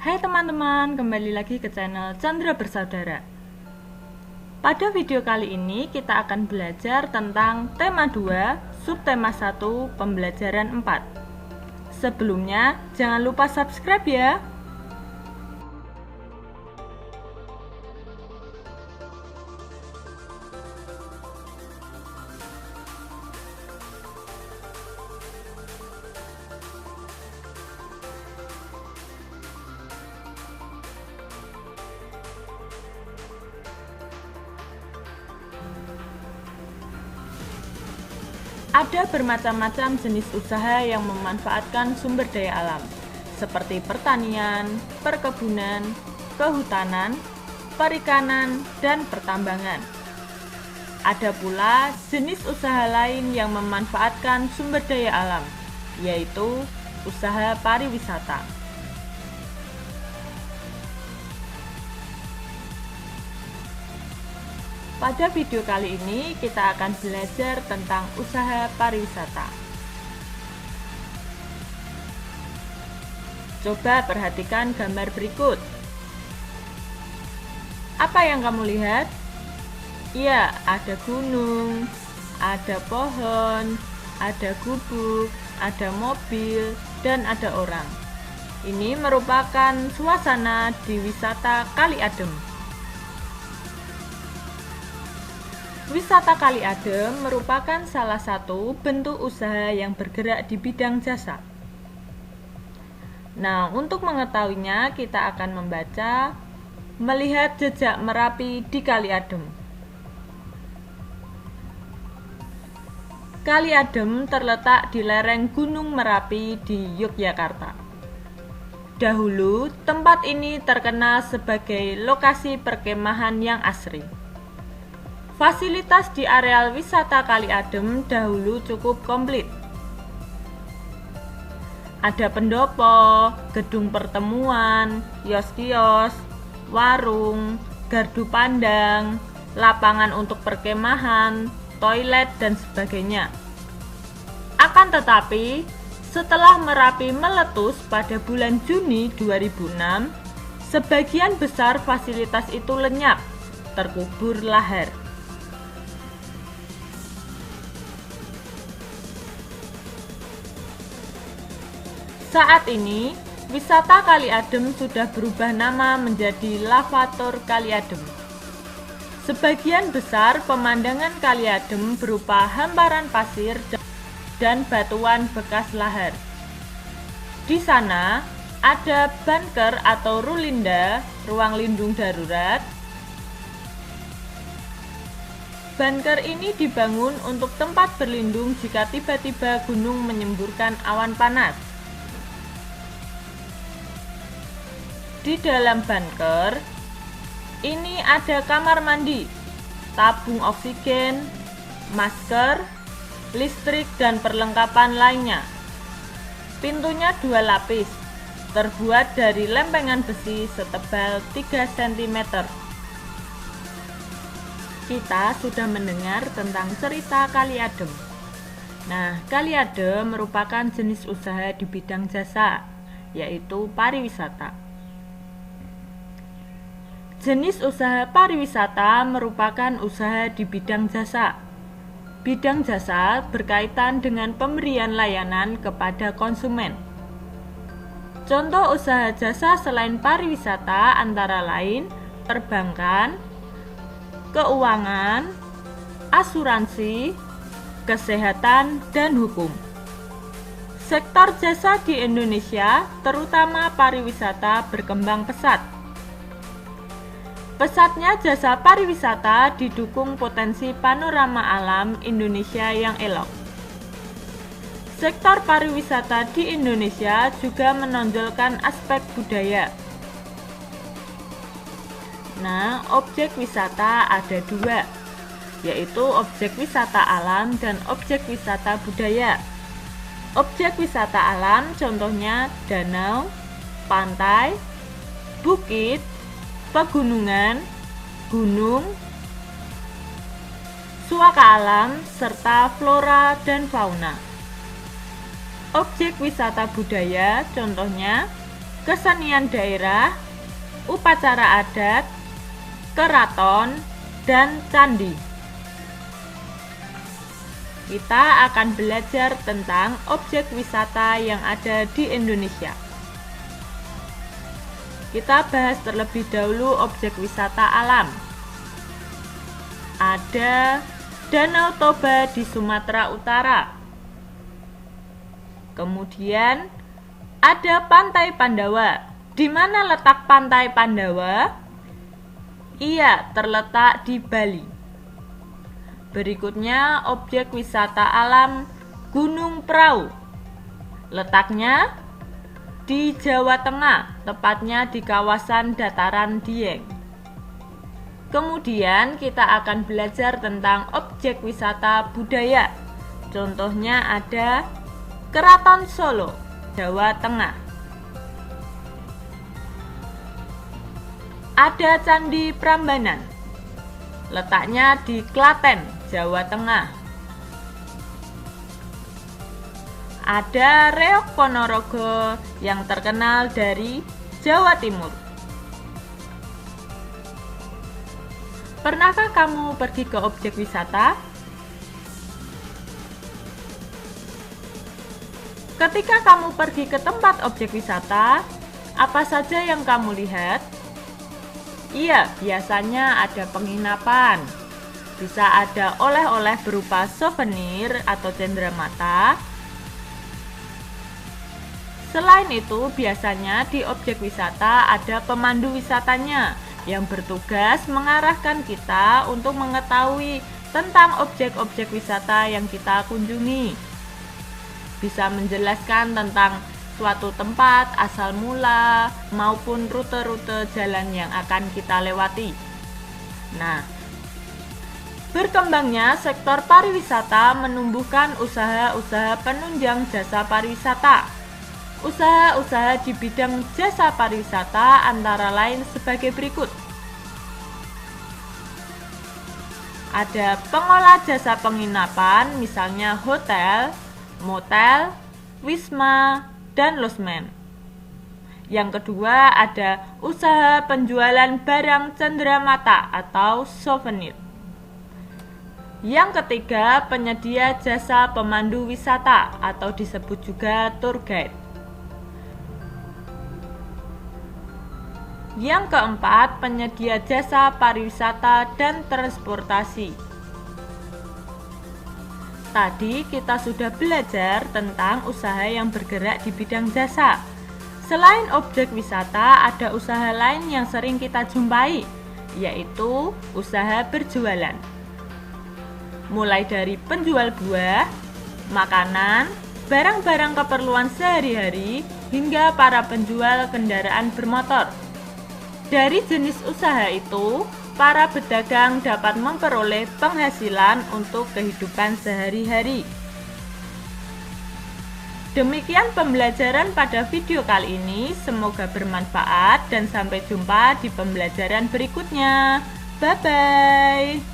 Hai teman-teman, kembali lagi ke channel Chandra Bersaudara. Pada video kali ini kita akan belajar tentang tema 2, subtema 1, pembelajaran 4. Sebelumnya, jangan lupa subscribe ya. Ada bermacam-macam jenis usaha yang memanfaatkan sumber daya alam, seperti pertanian, perkebunan, kehutanan, perikanan, dan pertambangan. Ada pula jenis usaha lain yang memanfaatkan sumber daya alam, yaitu usaha pariwisata. Pada video kali ini kita akan belajar tentang usaha pariwisata. Coba perhatikan gambar berikut. Apa yang kamu lihat? Ya, ada gunung, ada pohon, ada gubuk, ada mobil, dan ada orang. Ini merupakan suasana di wisata Kali Adem. Wisata Kali Adem merupakan salah satu bentuk usaha yang bergerak di bidang jasa. Nah, untuk mengetahuinya kita akan melihat jejak Merapi di Kali Adem. Kali Adem terletak di lereng Gunung Merapi di Yogyakarta. Dahulu, tempat ini terkenal sebagai lokasi perkemahan yang asri. Fasilitas di areal wisata Kali Adem dahulu cukup komplit. Ada pendopo, gedung pertemuan, kios-kios, warung, gardu pandang, lapangan untuk perkemahan, toilet, dan sebagainya. Akan tetapi, setelah Merapi meletus pada bulan Juni 2006, sebagian besar fasilitas itu lenyap, terkubur lahar. Saat ini, wisata Kali Adem sudah berubah nama menjadi Lavator Kali Adem. Sebagian besar pemandangan Kali Adem berupa hamparan pasir dan batuan bekas lahar. Di sana, ada bunker atau rulinda, ruang lindung darurat. Bunker ini dibangun untuk tempat berlindung jika tiba-tiba gunung menyemburkan awan panas. Di dalam bunker ini ada kamar mandi, tabung oksigen, masker, listrik, dan perlengkapan lainnya. Pintunya 2 lapis, terbuat dari lempengan besi setebal 3 cm. Kita sudah mendengar tentang cerita Kali Adem. Nah, Kali Adem merupakan jenis usaha di bidang jasa, yaitu pariwisata. Jenis usaha pariwisata merupakan usaha di bidang jasa. Bidang jasa berkaitan dengan pemberian layanan kepada konsumen. Contoh usaha jasa selain pariwisata antara lain perbankan, keuangan, asuransi, kesehatan, dan hukum. Sektor jasa di Indonesia, terutama pariwisata, berkembang pesat. Pesatnya jasa pariwisata didukung potensi panorama alam Indonesia yang elok. Sektor pariwisata di Indonesia juga menonjolkan aspek budaya. Nah, objek wisata ada 2, yaitu objek wisata alam dan objek wisata budaya. Objek wisata alam contohnya danau, pantai, bukit, pegunungan, gunung, suaka alam, serta flora dan fauna. Objek wisata budaya contohnya kesenian daerah, upacara adat, keraton, dan candi. Kita akan belajar tentang objek wisata yang ada di Indonesia. Kita bahas terlebih dahulu objek wisata alam. Ada Danau Toba di Sumatera Utara. Kemudian ada Pantai Pandawa. Di mana letak Pantai Pandawa? Ia terletak di Bali. Berikutnya objek wisata alam Gunung Prau. Letaknya di Jawa Tengah, tepatnya di kawasan Dataran Dieng. Kemudian kita akan belajar tentang objek wisata budaya. Contohnya ada Keraton Solo, Jawa Tengah. Ada Candi Prambanan. Letaknya di Klaten, Jawa Tengah. Ada Reok Ponorogo yang terkenal dari Jawa Timur. Pernahkah kamu pergi ke objek wisata? Ketika kamu pergi ke tempat objek wisata, apa saja yang kamu lihat? Iya, biasanya ada penginapan. Bisa ada oleh-oleh berupa souvenir atau cenderamata. Selain itu, biasanya di objek wisata ada pemandu wisatanya yang bertugas mengarahkan kita untuk mengetahui tentang objek-objek wisata yang kita kunjungi. Bisa menjelaskan tentang suatu tempat, asal mula, maupun rute-rute jalan yang akan kita lewati. Nah, berkembangnya sektor pariwisata menumbuhkan usaha-usaha penunjang jasa pariwisata. Usaha-usaha di bidang jasa pariwisata antara lain sebagai berikut. Ada pengolah jasa penginapan, misalnya hotel, motel, wisma, dan losmen. Yang kedua ada usaha penjualan barang cenderamata atau souvenir. Yang ketiga penyedia jasa pemandu wisata atau disebut juga tour guide. Yang keempat, penyedia jasa pariwisata dan transportasi. Tadi kita sudah belajar tentang usaha yang bergerak di bidang jasa. Selain objek wisata, ada usaha lain yang sering kita jumpai, yaitu usaha berjualan. Mulai dari penjual buah, makanan, barang-barang keperluan sehari-hari, hingga para penjual kendaraan bermotor. Dari jenis usaha itu, para pedagang dapat memperoleh penghasilan untuk kehidupan sehari-hari. Demikian pembelajaran pada video kali ini, semoga bermanfaat dan sampai jumpa di pembelajaran berikutnya. Bye-bye.